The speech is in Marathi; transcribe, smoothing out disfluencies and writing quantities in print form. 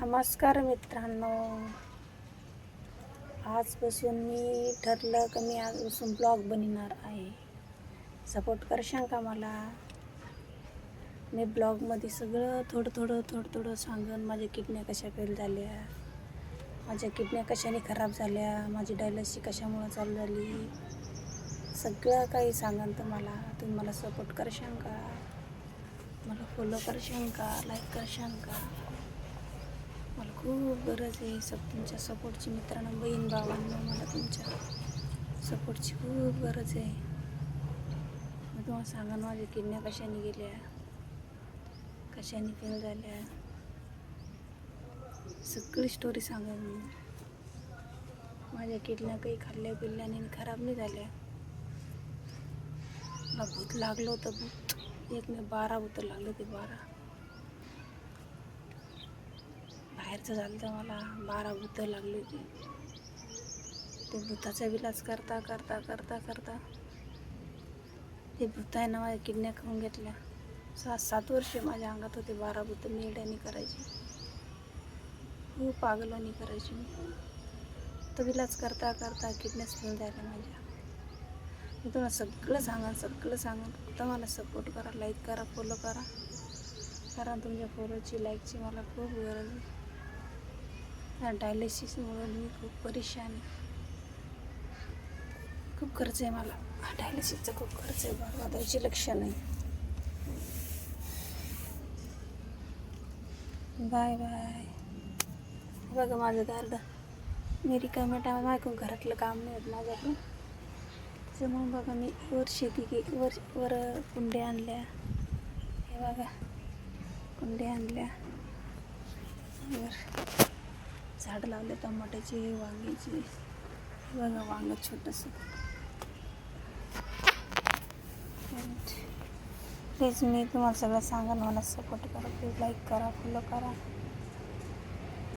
नमस्कार मित्रांनो, आजपासून मी ठरलं की मी आजपासून ब्लॉग बनवणार आहे. सपोर्ट करशाल का मला? मी ब्लॉगमध्ये सगळं थोडं थोडं सांगन. माझ्या किडन्या कशा फेल झाल्या, माझ्या किडन्या कशाने खराब झाल्या, माझी डायलिसिस कशामुळे चालू झाली, सगळं काही सांगन तुम्हाला. तुम्ही मला सपोर्ट करशाल का? मला फॉलो करशाल का? लाईक करशाल का? मला खूप गरज आहे तुमच्या सपोर्टची मित्रांनो, बहीण भावांनो. मला तुमच्या सपोर्टची खूप गरज आहे. मी तुम्हाला सांगा, माझ्या किडन्या कशाने गेल्या, कशाने फेल झाल्या, सगळी स्टोरी सांगा मी. माझ्या किडन्या काही खाल्ल्या पिल्ल्याने खराब नाही झाल्या. मला भूत लागलं होतं, भूत. एक नाही 12 भूत लागले होते, 12. बाहेरचं झालं तर मला 12 भूतं लागली होती. ते भूताचा विलाज करता ते भूत आहे ना, माझ्या किडन्या खाऊन घेतल्या. 7 वर्ष माझ्या अंगात होते 12 भूतं. मी येड्यानी करायची, खूप पागलवानी करायची मी. तर विलाज करता किडन्याच फेल झाल्या माझ्या. मी तुम्हाला सगळं सांगन. फक्त मला सपोर्ट करा, लाईक करा, फॉलो करा. कारण तुमच्या फॉलोची, लाईकची मला खूप गरज आहे. या डायलिसिसमुळे मी खूप परेशान आहे. खूप खर्च आहे मला. डायलिसिसचा खूप खर्च आहे. बरबादायची लक्षण आहे. Bye bye. बघा माझं गार्डन. मी रिकाम्या टायमात माझ्याकडून घरातलं काम नाही होत माझ्याकडून. त्याच्यामुळे बघा मी वर कुंड्या आणल्या. हे बघा कुंड्या आणल्या. वर झाडं लावले टमाट्याची, वांग्याची. हे बघा वांग छोटंसं. प्लीज मी तुम्हाला सगळं सांगा. मला सपोर्ट करा, प्लीज लाईक करा, फॉलो करा.